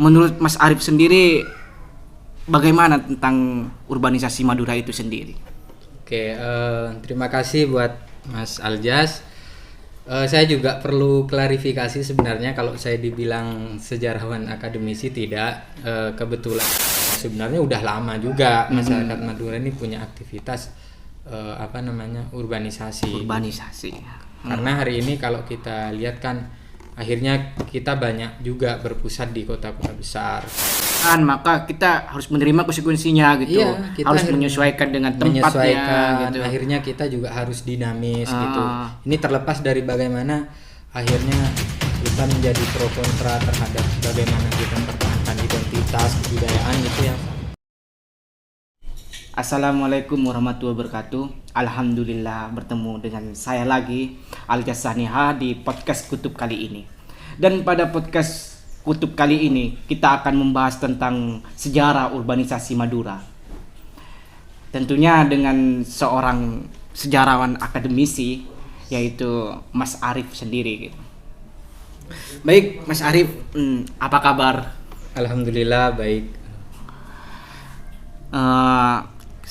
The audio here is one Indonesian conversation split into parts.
Menurut Mas Arif sendiri, bagaimana tentang urbanisasi Madura itu sendiri? Oke, terima kasih buat Mas Aljas. Saya juga perlu klarifikasi sebenarnya kalau saya dibilang sejarawan akademisi tidak. Kebetulan sebenarnya udah lama juga masyarakat Madura ini punya aktivitas urbanisasi. Karena hari ini kalau kita lihat kan akhirnya kita banyak juga berpusat di kota-kota besar. Maka kita harus menerima konsekuensinya gitu. Iya, kita harus menyesuaikan dengan tempatnya gitu. Akhirnya kita juga harus dinamis gitu. Ini terlepas dari bagaimana akhirnya kita menjadi pro kontra terhadap bagaimana kita mempertahankan identitas kebudayaan gitu ya. Assalamualaikum warahmatullahi wabarakatuh. Alhamdulillah bertemu dengan saya lagi, Aljas Saniha, di podcast Kutub kali ini. Dan pada podcast Kutub kali ini kita akan membahas tentang sejarah urbanisasi Madura. Tentunya dengan seorang sejarawan akademisi, yaitu Mas Arif sendiri gitu. Baik, Mas Arif, apa kabar? Alhamdulillah baik.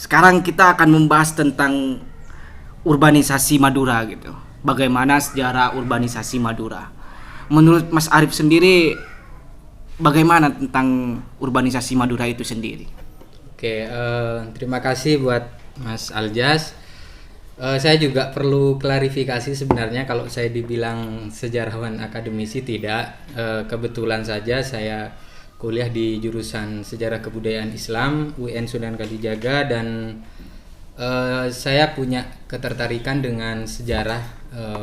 Sekarang kita akan membahas tentang urbanisasi Madura gitu. Bagaimana sejarah urbanisasi Madura? Menurut Mas Arif sendiri, bagaimana tentang urbanisasi Madura itu sendiri? Oke, terima kasih buat Mas Aljas. Saya juga perlu klarifikasi sebenarnya kalau saya dibilang sejarawan akademisi tidak. Kebetulan saja saya kuliah di jurusan Sejarah Kebudayaan Islam UIN Sunan Kalijaga, dan saya punya ketertarikan dengan sejarah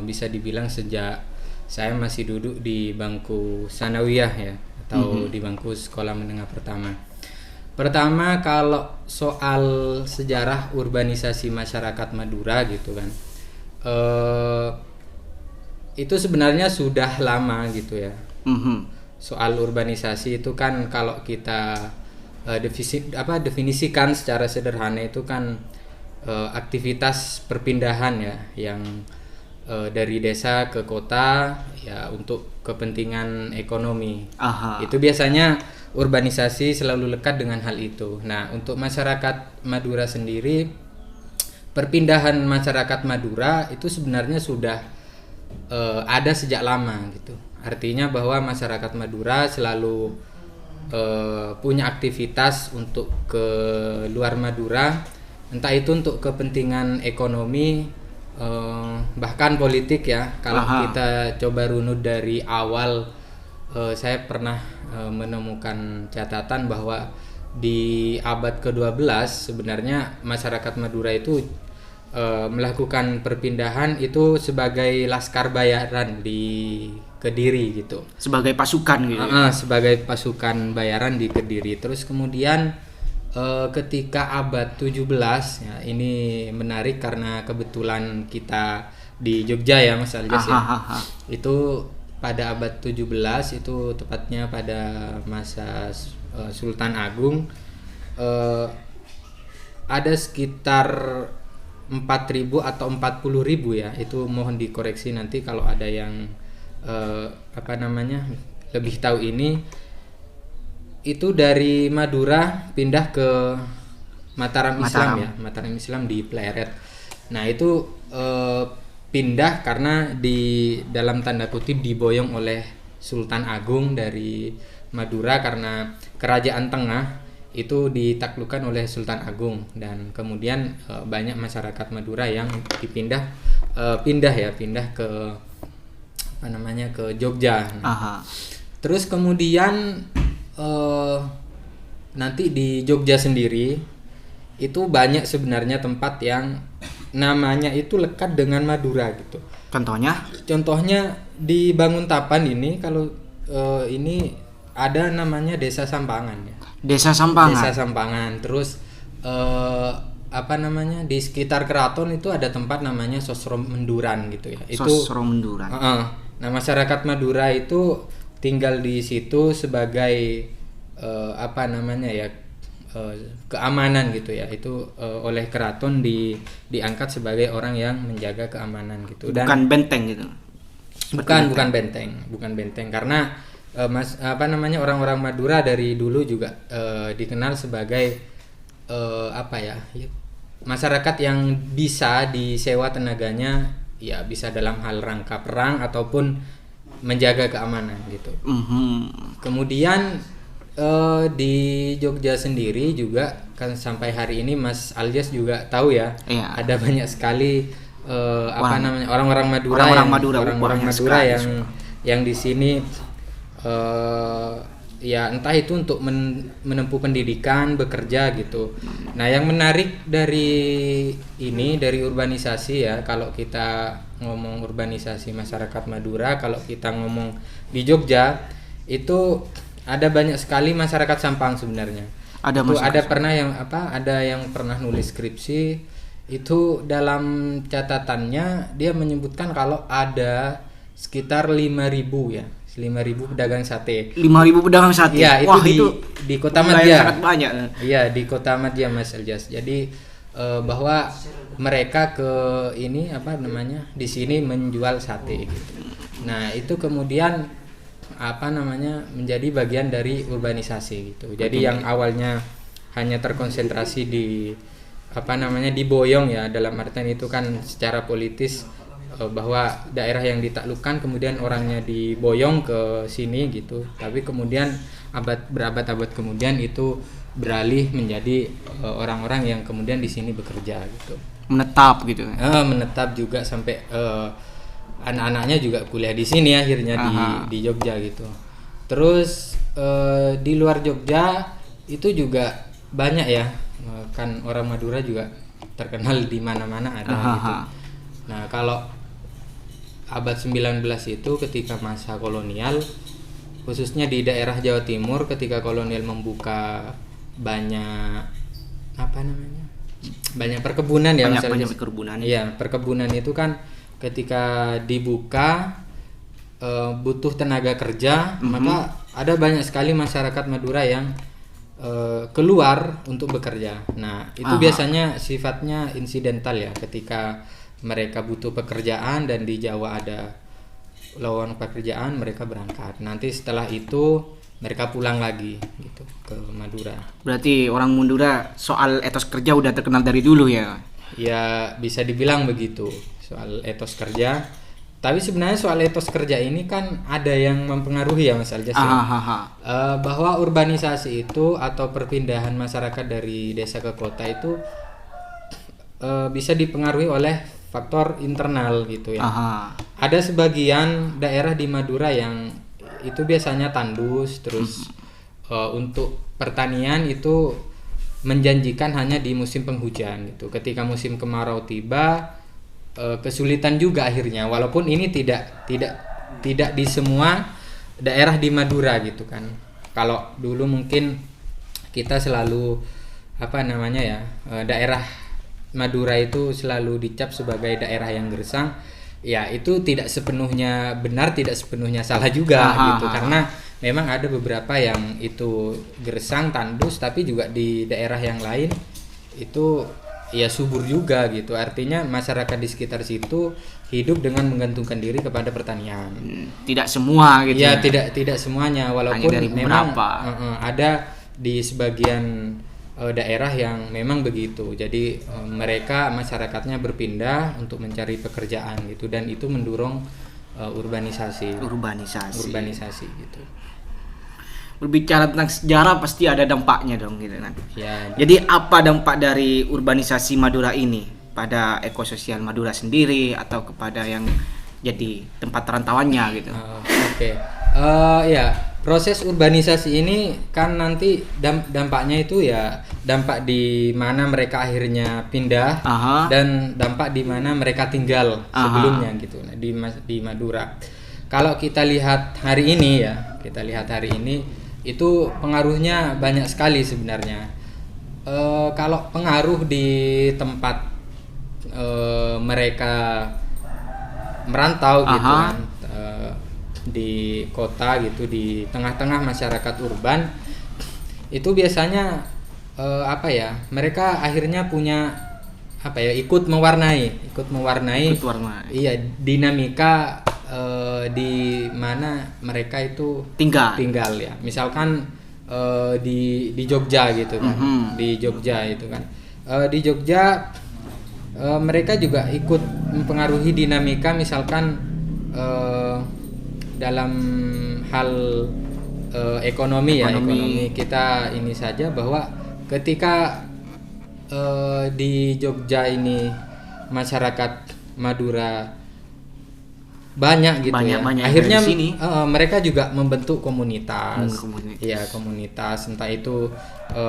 bisa dibilang sejak saya masih duduk di bangku sanawiyah ya, atau di bangku sekolah menengah pertama. Pertama, kalau soal sejarah urbanisasi masyarakat Madura gitu kan, itu sebenarnya sudah lama gitu ya. Soal urbanisasi itu kan kalau kita definisikan secara sederhana itu kan aktivitas perpindahan ya, yang dari desa ke kota ya untuk kepentingan ekonomi. Itu biasanya urbanisasi selalu lekat dengan hal itu. Nah, untuk masyarakat Madura sendiri, perpindahan masyarakat Madura itu sebenarnya sudah ada sejak lama gitu. Artinya bahwa masyarakat Madura selalu punya aktivitas untuk ke luar Madura, entah itu untuk kepentingan ekonomi, bahkan politik ya. Kalau kita coba runut dari awal, saya pernah menemukan catatan bahwa di abad ke-12 sebenarnya masyarakat Madura itu melakukan perpindahan itu sebagai laskar bayaran di Kediri gitu. Sebagai pasukan gitu. Sebagai pasukan bayaran di Kediri. Terus kemudian ketika abad 17 ya, ini menarik karena kebetulan kita di Jogja ya Mas Aljas ya. Itu pada abad 17 itu tepatnya pada masa Sultan Agung, ada sekitar 4.000 atau 40.000 ya, itu mohon dikoreksi nanti kalau ada yang lebih tahu ini. Itu dari Madura pindah ke Mataram Islam ya, Mataram Islam di Pleret. Nah itu pindah karena di dalam tanda kutip diboyong oleh Sultan Agung dari Madura, karena Kerajaan Tengah itu ditaklukkan oleh Sultan Agung, dan kemudian banyak masyarakat Madura yang pindah ke ke Jogja. Terus kemudian nanti di Jogja sendiri itu banyak sebenarnya tempat yang namanya itu lekat dengan Madura gitu. Contohnya di Banguntapan ini, kalau ini ada namanya Desa Sampangan ya. Desa Sampangan. Terus di sekitar keraton itu ada tempat namanya Sosro Menduran gitu ya. Sosro Menduran. Nah, masyarakat Madura itu tinggal di situ sebagai keamanan gitu ya. Itu oleh keraton diangkat sebagai orang yang menjaga keamanan gitu. Bukan benteng gitu. Bukan benteng karena orang-orang Madura dari dulu juga dikenal sebagai masyarakat yang bisa disewa tenaganya, ya bisa dalam hal rangka perang ataupun menjaga keamanan gitu. Kemudian di Jogja sendiri juga kan sampai hari ini Mas Aljas juga tahu ya, ada banyak sekali orang-orang Madura yang di sini ya entah itu untuk menempuh pendidikan, bekerja gitu. Nah, yang menarik dari urbanisasi ya, kalau kita ngomong urbanisasi masyarakat Madura, kalau kita ngomong di Jogja itu ada banyak sekali masyarakat Sampang sebenarnya. Ada yang pernah nulis skripsi itu, dalam catatannya dia menyebutkan kalau ada sekitar 5.000 pedagang sate. 5.000 pedagang sate. Ya, itu di Kota Madya. Sangat banyak. Iya, di Kota Madya Mas Aljas. Jadi bahwa mereka di sini menjual sate gitu. Nah, itu kemudian menjadi bagian dari urbanisasi gitu. Jadi yang awalnya hanya terkonsentrasi di Boyong ya, dalam artian itu kan secara politis bahwa daerah yang ditaklukkan kemudian orangnya diboyong ke sini gitu, tapi kemudian berabad-abad kemudian itu beralih menjadi orang-orang yang kemudian di sini bekerja gitu, menetap menetap juga sampai anak-anaknya juga kuliah di sini akhirnya di Jogja gitu. Terus di luar Jogja itu juga banyak ya, kan orang Madura juga terkenal di mana-mana ada gitu. Nah, kalau abad 19 itu ketika masa kolonial, khususnya di daerah Jawa Timur, ketika kolonial membuka banyak perkebunan ya, banyak perkebunan. Iya, perkebunan itu kan ketika dibuka butuh tenaga kerja, maka ada banyak sekali masyarakat Madura yang keluar untuk bekerja. Nah, itu biasanya sifatnya insidental ya, ketika mereka butuh pekerjaan dan di Jawa ada lowongan pekerjaan, mereka berangkat. Nanti setelah itu mereka pulang lagi gitu ke Madura. Berarti orang Madura soal etos kerja udah terkenal dari dulu ya? Ya, bisa dibilang begitu, soal etos kerja. Tapi sebenarnya soal etos kerja ini kan ada yang mempengaruhi ya Mas Aljas ya. Bahwa urbanisasi itu atau perpindahan masyarakat dari desa ke kota itu bisa dipengaruhi oleh faktor internal gitu ya. Ada sebagian daerah di Madura yang itu biasanya tandus, terus untuk pertanian itu menjanjikan hanya di musim penghujan gitu. Ketika musim kemarau tiba, kesulitan juga akhirnya, walaupun ini tidak di semua daerah di Madura gitu kan. Kalau dulu mungkin kita selalu daerah Madura itu selalu dicap sebagai daerah yang gersang. Ya, itu tidak sepenuhnya benar, tidak sepenuhnya salah juga gitu. Karena memang ada beberapa yang itu gersang, tandus, tapi juga di daerah yang lain itu ya subur juga gitu. Artinya masyarakat di sekitar situ hidup dengan menggantungkan diri kepada pertanian. Tidak semua gitu. Ya, tidak semuanya, walaupun memang ada di sebagian daerah yang memang begitu. Jadi mereka masyarakatnya berpindah untuk mencari pekerjaan gitu, dan itu mendorong urbanisasi gitu. Berbicara tentang sejarah pasti ada dampaknya dong gitu kan. Ya. Jadi apa dampak dari urbanisasi Madura ini pada ekososial Madura sendiri atau kepada yang jadi tempat rantauannya gitu? Proses urbanisasi ini kan nanti dampaknya itu ya dampak di mana mereka akhirnya pindah dan dampak di mana mereka tinggal sebelumnya gitu. Nah, di Madura. Kalau kita lihat hari ini itu pengaruhnya banyak sekali sebenarnya. Kalau pengaruh di tempat mereka merantau gitu kan, di kota gitu, di tengah-tengah masyarakat urban itu biasanya mereka akhirnya punya ikut mewarnai dinamika di mana mereka itu tinggal ya. Misalkan di Jogja gitu kan. Di Jogja itu kan. Di Jogja mereka juga ikut mempengaruhi dinamika, misalkan dalam hal ekonomi kita ini saja, bahwa ketika di Jogja ini masyarakat Madura banyak gitu, akhirnya mereka juga membentuk komunitas. Komunitas, entah itu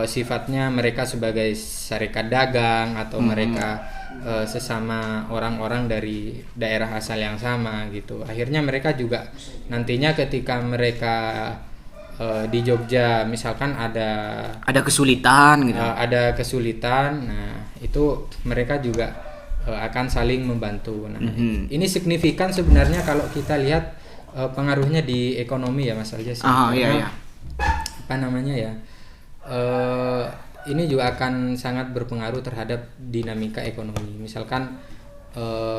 sifatnya mereka sebagai syarikat dagang atau mereka sesama orang-orang dari daerah asal yang sama gitu. Akhirnya mereka juga nantinya ketika mereka di Jogja misalkan ada kesulitan gitu. Ada kesulitan, nah itu mereka juga akan saling membantu. Nah, ini signifikan sebenarnya kalau kita lihat pengaruhnya di ekonomi ya Mas Aljas. Apa namanya ya? Ini juga akan sangat berpengaruh terhadap dinamika ekonomi. Misalkan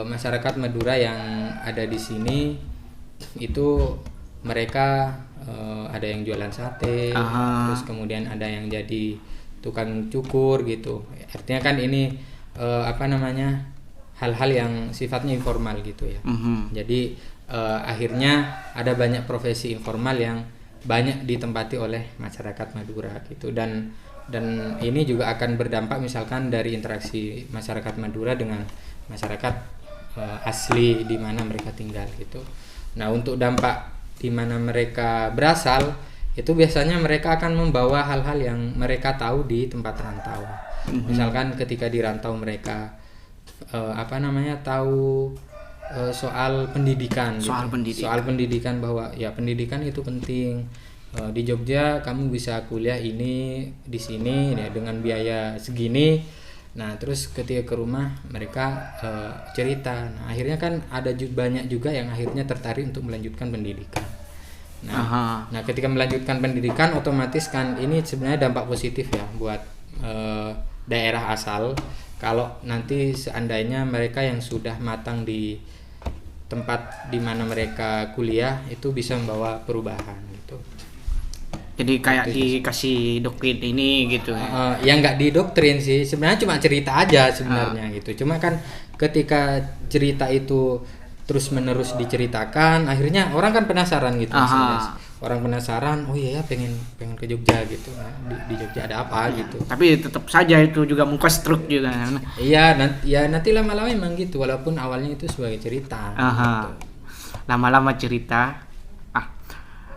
masyarakat Madura yang ada di sini itu mereka ada yang jualan sate, terus kemudian ada yang jadi tukang cukur gitu. Artinya kan ini hal-hal yang sifatnya informal gitu ya. Jadi akhirnya ada banyak profesi informal yang banyak ditempati oleh masyarakat Madura gitu, dan ini juga akan berdampak misalkan dari interaksi masyarakat Madura dengan masyarakat asli di mana mereka tinggal gitu. Nah, untuk dampak di mana mereka berasal itu biasanya mereka akan membawa hal-hal yang mereka tahu di tempat rantau. Misalkan ketika di rantau mereka tahu soal pendidikan. Soal pendidikan bahwa ya pendidikan itu penting. Di Jogja kamu bisa kuliah ini di sini ya dengan biaya segini. Nah, terus ketika ke rumah mereka cerita. Nah, akhirnya kan ada banyak juga yang akhirnya tertarik untuk melanjutkan pendidikan. Nah, ketika melanjutkan pendidikan otomatis kan ini sebenarnya dampak positif ya buat daerah asal. Kalau nanti seandainya mereka yang sudah matang di tempat di mana mereka kuliah itu bisa membawa perubahan gitu. Jadi kayak dikasih doktrin ini gitu. Yang nggak didoktrin sih, sebenarnya cuma cerita aja sebenarnya gitu. Cuma kan ketika cerita itu terus menerus diceritakan, akhirnya orang kan penasaran gitu. Orang penasaran, oh iya ya pengen ke Jogja gitu. Nah, di Jogja ada apa gitu. Tapi tetap saja itu juga muka struk juga. Iya, nanti lama-lama memang gitu, walaupun awalnya itu sebagai cerita. Gitu. Lama-lama cerita.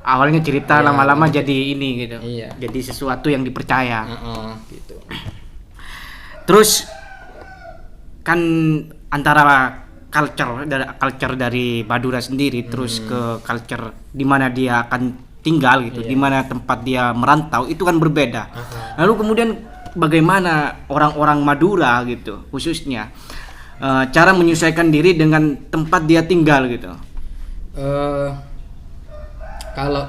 Awalnya cerita lama-lama jadi ini gitu. Iya. Jadi sesuatu yang dipercaya. Gitu. Terus kan antara culture dari Madura sendiri terus ke culture di mana dia akan tinggal gitu, di mana tempat dia merantau itu kan berbeda. Lalu kemudian bagaimana orang-orang Madura gitu khususnya cara menyesuaikan diri dengan tempat dia tinggal gitu. Kalau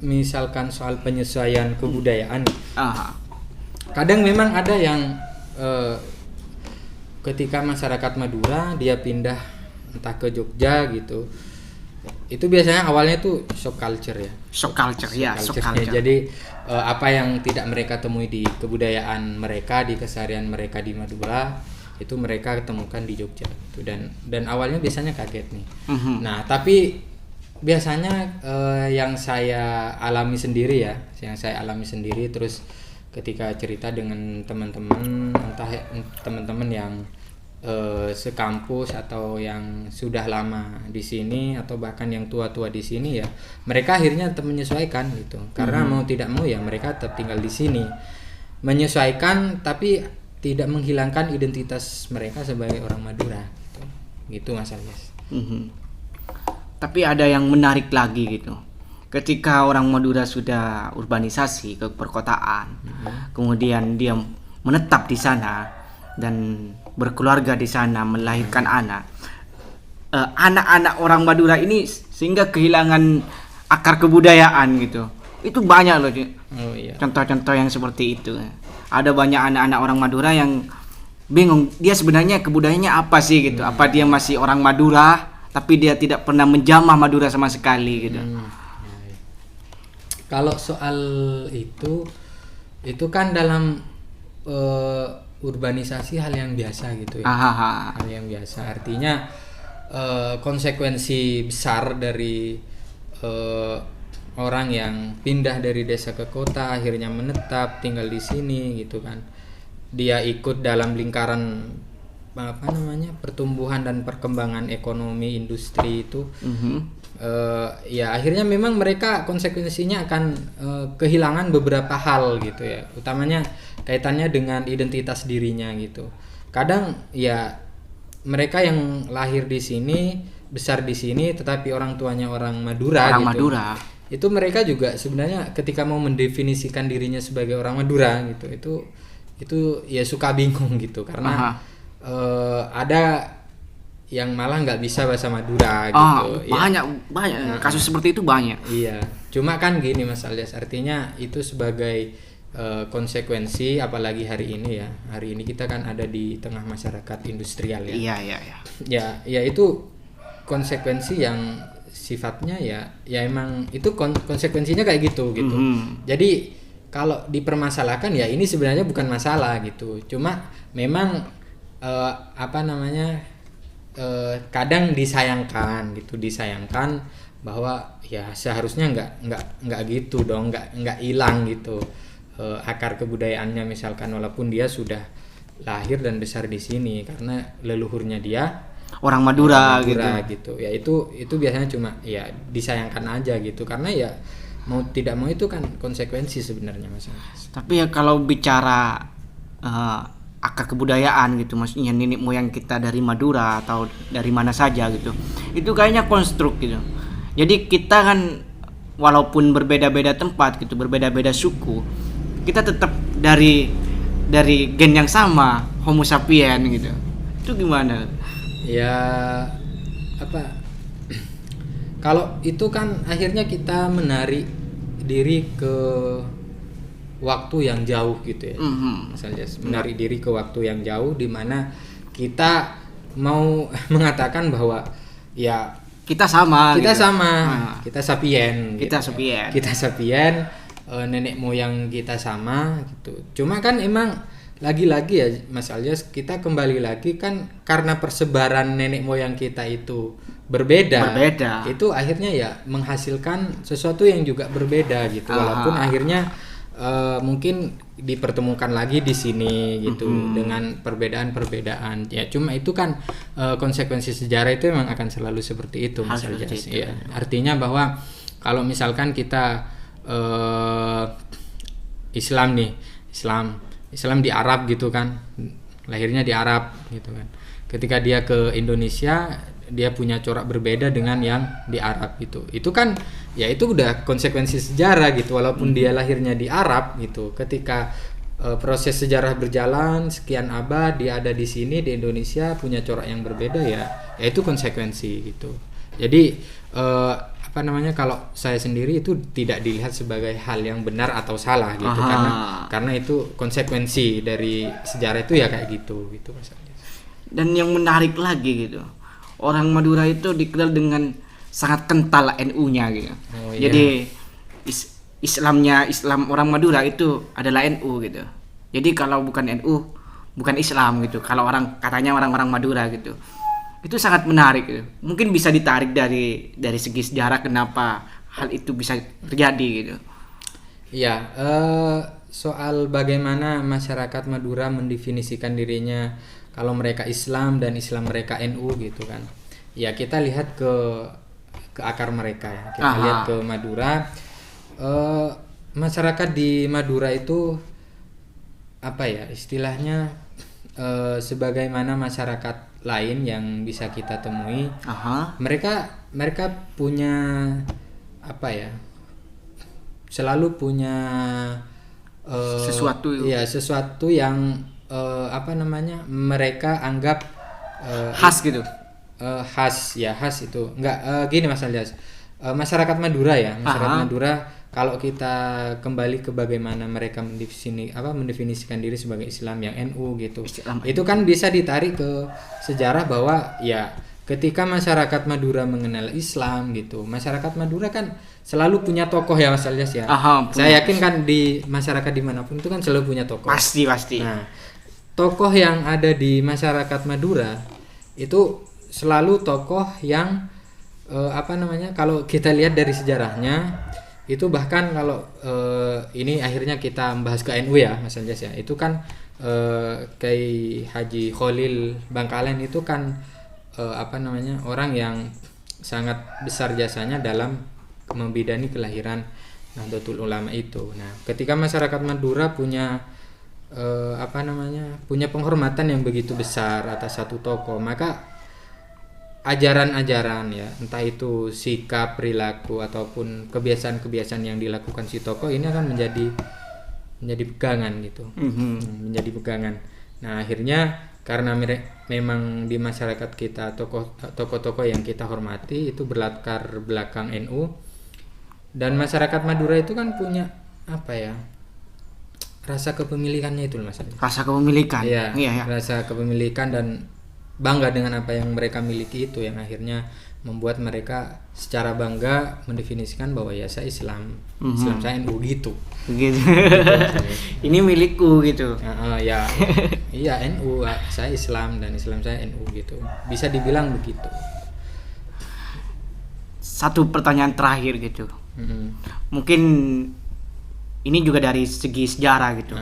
misalkan soal penyesuaian kebudayaan, kadang memang ada yang ketika masyarakat Madura dia pindah entah ke Jogja gitu, itu biasanya awalnya tuh shock culture. Jadi apa yang tidak mereka temui di kebudayaan mereka, di keseharian mereka di Madura, itu mereka ketemukan di Jogja gitu. Dan awalnya biasanya kaget nih. Nah, tapi biasanya yang saya alami sendiri terus ketika cerita dengan teman-teman, entah teman-teman yang sekampus atau yang sudah lama di sini atau bahkan yang tua-tua di sini ya, mereka akhirnya tetap menyesuaikan gitu. Karena mau tidak mau ya mereka tetap tinggal di sini. Menyesuaikan tapi tidak menghilangkan identitas mereka sebagai orang Madura gitu. Gitu Mas Alyas. Tapi ada yang menarik lagi gitu. Ketika orang Madura sudah urbanisasi ke perkotaan, kemudian dia menetap di sana dan berkeluarga di sana, melahirkan anak. Anak-anak orang Madura ini sehingga kehilangan akar kebudayaan gitu. Itu banyak loh. Contoh-contoh yang seperti itu. Ada banyak anak-anak orang Madura yang bingung dia sebenarnya kebudayaannya apa sih gitu. Apa dia masih orang Madura tapi dia tidak pernah menjamah Madura sama sekali gitu. Kalau soal itu kan dalam urbanisasi hal yang biasa gitu ya. Hal yang biasa, artinya konsekuensi besar dari orang yang pindah dari desa ke kota akhirnya menetap tinggal di sini gitu kan. Dia ikut dalam lingkaran pertumbuhan dan perkembangan ekonomi industri itu. Ya akhirnya memang mereka konsekuensinya akan kehilangan beberapa hal gitu ya, utamanya kaitannya dengan identitas dirinya gitu. Kadang ya mereka yang lahir di sini, besar di sini, tetapi orang tuanya orang Madura gitu. Itu mereka juga sebenarnya ketika mau mendefinisikan dirinya sebagai orang Madura gitu, itu ya suka bingung gitu karena ada yang malah nggak bisa bahasa Madura gitu. Banyak kasus seperti itu banyak. Iya, cuma kan gini Mas Alias, artinya itu sebagai konsekuensi, apalagi hari ini ya. Hari ini kita kan ada di tengah masyarakat industrial ya. Iya. Ya itu konsekuensi yang sifatnya ya emang itu konsekuensinya kayak gitu. Jadi kalau dipermasalahkan ya ini sebenarnya bukan masalah gitu. Cuma memang kadang disayangkan bahwa ya seharusnya nggak gitu dong, nggak hilang gitu akar kebudayaannya, misalkan walaupun dia sudah lahir dan besar di sini karena leluhurnya dia orang Madura gitu. Ya itu biasanya cuma ya disayangkan aja gitu karena ya mau tidak mau itu kan konsekuensi sebenarnya Mas. Tapi ya kalau bicara akar kebudayaan gitu, maksudnya nenek moyang kita dari Madura atau dari mana saja gitu, itu kayaknya konstruk gitu. Jadi kita kan walaupun berbeda-beda tempat gitu, berbeda-beda suku, kita tetap dari gen yang sama, Homo sapien gitu. Itu gimana? Ya kalau itu kan akhirnya kita menarik diri ke waktu yang jauh gitu ya. Misalnya menarik diri ke waktu yang jauh di mana kita mau mengatakan bahwa ya kita sama, kita sapien, kita sapien, nenek moyang kita sama gitu. Cuma kan emang lagi-lagi ya Mas Alias, kita kembali lagi kan karena persebaran nenek moyang kita itu berbeda. Itu akhirnya ya menghasilkan sesuatu yang juga berbeda gitu. Walaupun akhirnya mungkin dipertemukan lagi di sini gitu dengan perbedaan-perbedaan. Ya cuma itu kan konsekuensi sejarah itu memang akan selalu seperti itu Mas Alias. Ya, artinya bahwa kalau misalkan kita Islam di Arab gitu kan, lahirnya di Arab gitu kan. Ketika dia ke Indonesia, dia punya corak berbeda dengan yang di Arab gitu. Itu kan ya itu udah konsekuensi sejarah gitu. Walaupun dia lahirnya di Arab gitu, ketika proses sejarah berjalan sekian abad, dia ada di sini di Indonesia punya corak yang berbeda ya itu konsekuensi gitu. Jadi kalau saya sendiri itu tidak dilihat sebagai hal yang benar atau salah gitu, karena itu konsekuensi dari sejarah itu ya kayak gitu Mas. Dan yang menarik lagi gitu, orang Madura itu dikenal dengan sangat kental NU-nya gitu. Jadi Islam orang Madura itu adalah NU gitu. Jadi kalau bukan NU bukan Islam gitu. Kalau katanya orang-orang Madura gitu. Itu sangat menarik gitu. Mungkin bisa ditarik dari segi sejarah kenapa hal itu bisa terjadi gitu. Iya, soal bagaimana masyarakat Madura mendefinisikan dirinya kalau mereka Islam dan Islam mereka NU gitu kan. Ya kita lihat ke akar mereka ya. Kita lihat ke Madura. Masyarakat di Madura itu istilahnya sebagaimana masyarakat lain yang bisa kita temui. Mereka punya selalu punya sesuatu yang mereka anggap khas gitu. Khas itu enggak gini Mas Alias. Masyarakat Madura Madura, kalau kita kembali ke bagaimana mereka mendefinisikan diri sebagai Islam yang NU gitu, itu kan bisa ditarik ke sejarah bahwa ya ketika masyarakat Madura mengenal Islam gitu, masyarakat Madura kan selalu punya tokoh ya Mas Alyas ya. Saya yakin kan di masyarakat dimanapun itu kan selalu punya tokoh. Pasti. Nah, tokoh yang ada di masyarakat Madura itu selalu tokoh yang kalau kita lihat dari sejarahnya itu, bahkan kalau ini akhirnya kita membahas ke NU ya Mas Alyas ya, itu kan Kiai Haji Khalil Bangkalan itu kan orang yang sangat besar jasanya dalam membidani kelahiran Nahdlatul Ulama itu. Nah, ketika masyarakat Madura punya punya penghormatan yang begitu besar atas satu tokoh, maka ajaran-ajaran ya, entah itu sikap, perilaku ataupun kebiasaan-kebiasaan yang dilakukan si tokoh ini akan menjadi pegangan gitu. Menjadi pegangan. Nah, akhirnya karena memang di masyarakat kita tokoh-tokoh yang kita hormati itu berlatar belakang NU, dan masyarakat Madura itu kan punya rasa kepemilikannya itu Mas. Rasa kepemilikan. Iya. Rasa kepemilikan dan bangga dengan apa yang mereka miliki, itu yang akhirnya membuat mereka secara bangga mendefinisikan bahwa ya saya Islam, Islam saya NU gitu. Ini milikku gitu. Iya NU, saya Islam dan Islam saya NU gitu. Bisa dibilang begitu. Satu pertanyaan terakhir gitu. Mungkin ini juga dari segi sejarah gitu.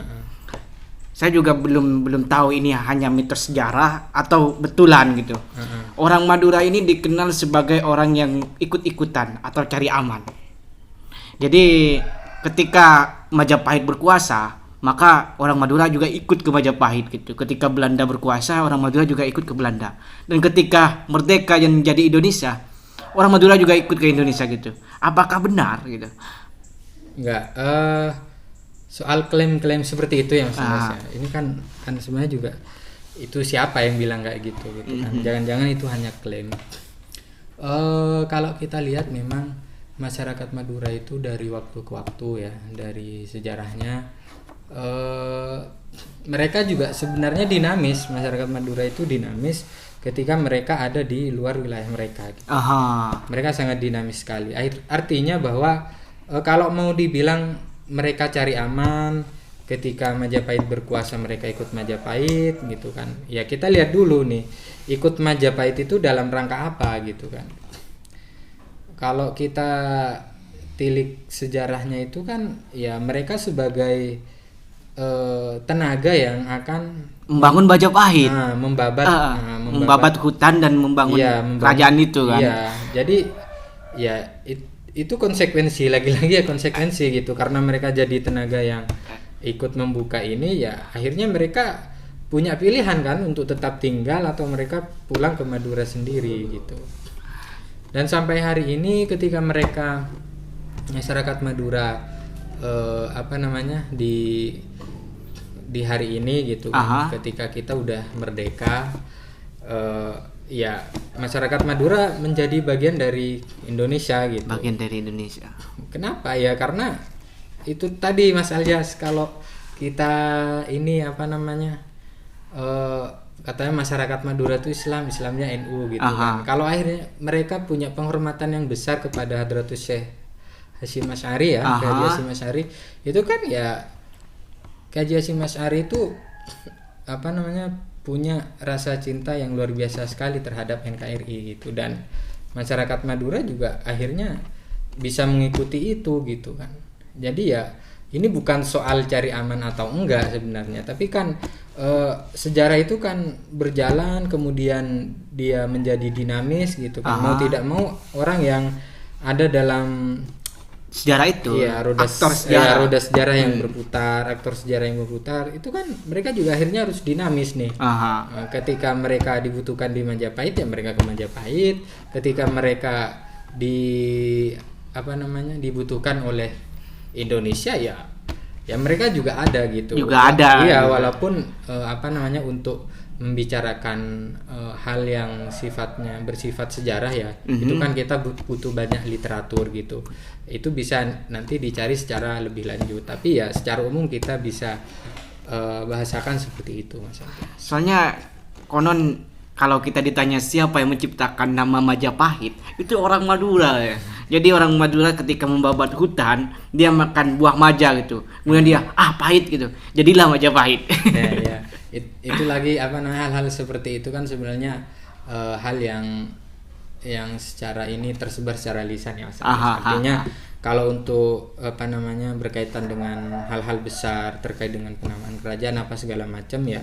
Saya juga belum tahu ini hanya mitos sejarah atau betulan gitu. Orang Madura ini dikenal sebagai orang yang ikut-ikutan atau cari aman. Jadi ketika Majapahit berkuasa, maka orang Madura juga ikut ke Majapahit gitu. Ketika Belanda berkuasa, orang Madura juga ikut ke Belanda. Dan ketika merdeka yang menjadi Indonesia, orang Madura juga ikut ke Indonesia gitu. Apakah benar gitu? Enggak. Soal klaim-klaim seperti itu ya Mas Anas ya. Ini kan sebenarnya juga itu siapa yang bilang kayak gitu kan. Jangan-jangan itu hanya klaim. Kalau kita lihat memang masyarakat Madura itu dari waktu ke waktu ya, dari sejarahnya mereka juga sebenarnya dinamis. Masyarakat Madura itu dinamis ketika mereka ada di luar wilayah mereka gitu. Mereka sangat dinamis sekali. Artinya bahwa kalau mau dibilang mereka cari aman, ketika Majapahit berkuasa mereka ikut Majapahit gitu kan. Ya kita lihat dulu nih, ikut Majapahit itu dalam rangka apa gitu kan. Kalau kita tilik sejarahnya itu kan ya mereka sebagai tenaga yang akan membangun Majapahit, membabat hutan dan membangun kerajaan itu kan. Iya, jadi ya itu konsekuensi lagi-lagi ya konsekuensi gitu, karena mereka jadi tenaga yang ikut membuka ini, ya akhirnya mereka punya pilihan kan untuk tetap tinggal atau mereka pulang ke Madura sendiri gitu. Dan sampai hari ini ketika mereka masyarakat Madura di hari ini gitu kan, ketika kita udah merdeka, ya masyarakat Madura menjadi bagian dari Indonesia gitu. Bagian dari Indonesia. Kenapa ya? Karena itu tadi Mas Alyas, kalau kita ini katanya masyarakat Madura itu Islamnya NU gitu kan. Kalau akhirnya mereka punya penghormatan yang besar kepada Hadratus Syekh Hasyim Asy'ari ya, Haji Hasyim Asy'ari itu kan ya, Haji Hasyim Asy'ari itu punya rasa cinta yang luar biasa sekali terhadap NKRI gitu, dan masyarakat Madura juga akhirnya bisa mengikuti itu gitu kan. Jadi ya ini bukan soal cari aman atau enggak sebenarnya, tapi kan sejarah itu kan berjalan, kemudian dia menjadi dinamis gitu kan. Mau tidak mau orang yang ada dalam sejarah itu, roda sejarah yang berputar, aktor sejarah yang berputar itu kan mereka juga akhirnya harus dinamis nih. Ketika mereka dibutuhkan di Majapahit ya mereka ke Majapahit, ketika mereka dibutuhkan oleh Indonesia ya mereka juga ada gitu. Iya, walaupun untuk membicarakan hal yang bersifat sejarah ya, itu kan kita butuh banyak literatur gitu. Itu bisa nanti dicari secara lebih lanjut, tapi ya secara umum kita bisa bahasakan seperti itu Mas. Soalnya konon kalau kita ditanya siapa yang menciptakan nama Majapahit, itu orang Madura ya. Jadi orang Madura ketika membabat hutan, dia makan buah maja gitu. Kemudian dia pahit gitu. Jadilah Majapahit. Ya. Itu lagi hal-hal seperti itu kan sebenarnya hal yang secara ini tersebar secara lisan ya Mas. Artinya kalau untuk berkaitan dengan hal-hal besar terkait dengan penamaan kerajaan apa segala macam ya,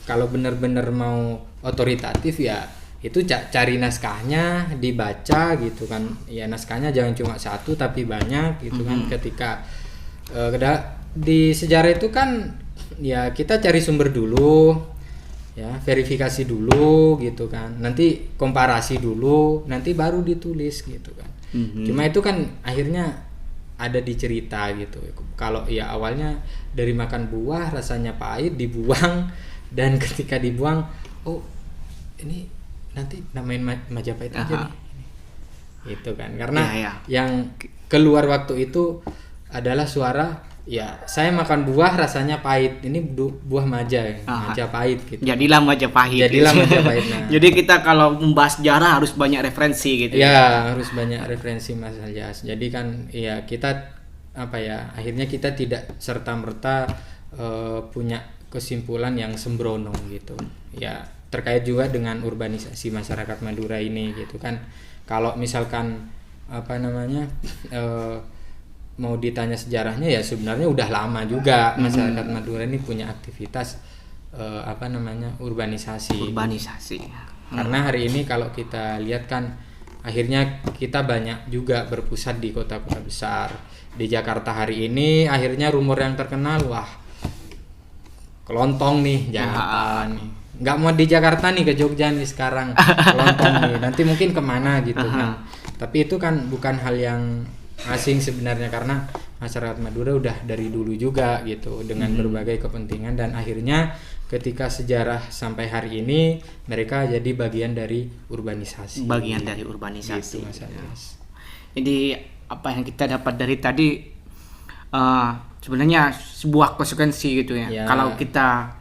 kalau benar-benar mau otoritatif ya itu cari naskahnya, dibaca gitu kan. Ya naskahnya jangan cuma satu tapi banyak gitu kan. Ketika di sejarah itu kan ya kita cari sumber dulu, ya verifikasi dulu gitu kan. Nanti komparasi dulu, nanti baru ditulis gitu kan. Cuma itu kan akhirnya ada di cerita gitu. Kalau ya awalnya dari makan buah rasanya pahit dibuang, dan ketika dibuang ini nanti namain Majapahit aja nih itu kan, karena yang keluar waktu itu adalah suara ya saya makan buah rasanya pahit, ini buah Majapahit gitu. Jadilah Majapahit. Nah. Jadi kita kalau membahas sejarah harus banyak referensi gitu ya. Harus banyak referensi Mas Aljas. Jadi kan ya kita akhirnya kita tidak serta-merta punya kesimpulan yang sembrono gitu ya, terkait juga dengan urbanisasi masyarakat Madura ini gitu kan. Kalau misalkan mau ditanya sejarahnya ya sebenarnya udah lama juga masyarakat Madura ini punya aktivitas urbanisasi. Karena hari ini kalau kita lihat kan akhirnya kita banyak juga berpusat di kota-kota besar. Di Jakarta hari ini akhirnya rumor yang terkenal, kelontong nih Jakarta nih, nggak mau di Jakarta nih, ke Jogja nih sekarang kelontong nih, nanti mungkin kemana gitu kan. Tapi itu kan bukan hal yang asing sebenarnya, karena masyarakat Madura udah dari dulu juga gitu dengan berbagai kepentingan, dan akhirnya ketika sejarah sampai hari ini mereka jadi bagian dari urbanisasi. Gitu, jadi apa yang kita dapat dari tadi sebenarnya sebuah konsekuensi gitu ya. Kalau kita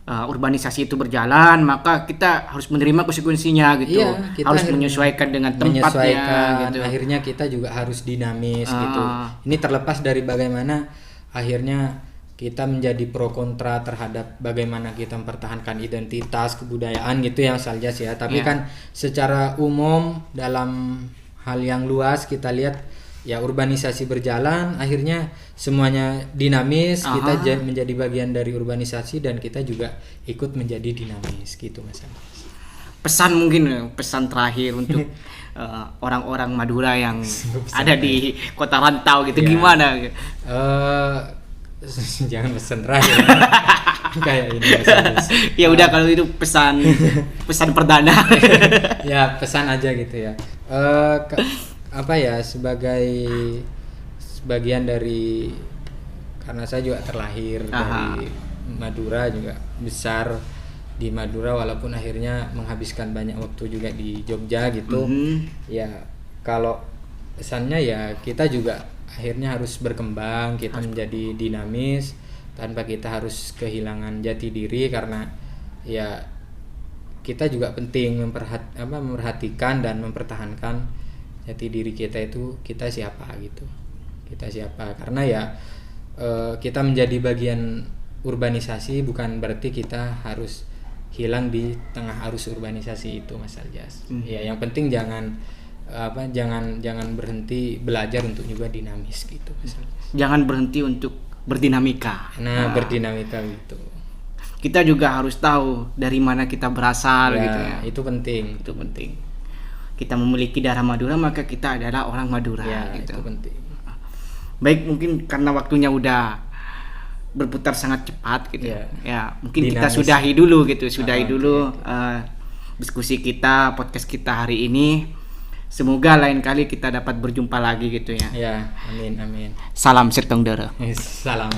urbanisasi itu berjalan, maka kita harus menerima konsekuensinya gitu. Harus menyesuaikan dengan tempatnya gitu. Akhirnya kita juga harus dinamis gitu. Ini terlepas dari bagaimana akhirnya kita menjadi pro kontra terhadap bagaimana kita mempertahankan identitas kebudayaan gitu ya Mas Aljas ya. Tapi kan secara umum dalam hal yang luas kita lihat ya urbanisasi berjalan, akhirnya semuanya dinamis, kita menjadi bagian dari urbanisasi dan kita juga ikut menjadi dinamis gitu Mas. Pesan terakhir untuk orang-orang Madura yang ada di kota rantau gitu gimana? Jangan pesan terakhir. Kayak ini ya udah kalau itu pesan perdana. Ya pesan aja gitu ya. Sebagai sebagian dari, karena saya juga terlahir dari Madura, juga besar di Madura walaupun akhirnya menghabiskan banyak waktu juga di Jogja gitu. Ya kalau pesannya ya kita juga akhirnya harus berkembang, kita menjadi dinamis tanpa kita harus kehilangan jati diri, karena ya kita juga penting memperhatikan dan mempertahankan jati diri kita itu, kita siapa karena ya kita menjadi bagian urbanisasi bukan berarti kita harus hilang di tengah arus urbanisasi itu Mas Aljas. Ya yang penting jangan berhenti belajar untuk juga dinamis gitu Mas Aljas. Jangan berhenti untuk berdinamika. Berdinamika gitu. Kita juga harus tahu dari mana kita berasal gitu ya. Itu penting. Kita memiliki darah Madura, maka kita adalah orang Madura gitu. Itu penting. Baik, mungkin karena waktunya udah berputar sangat cepat gitu. Ya, mungkin dinamis. Kita sudahi dulu diskusi kita, podcast kita hari ini. Semoga lain kali kita dapat berjumpa lagi gitu ya. Ya, amin. Salam Sirtong Dara. Salam.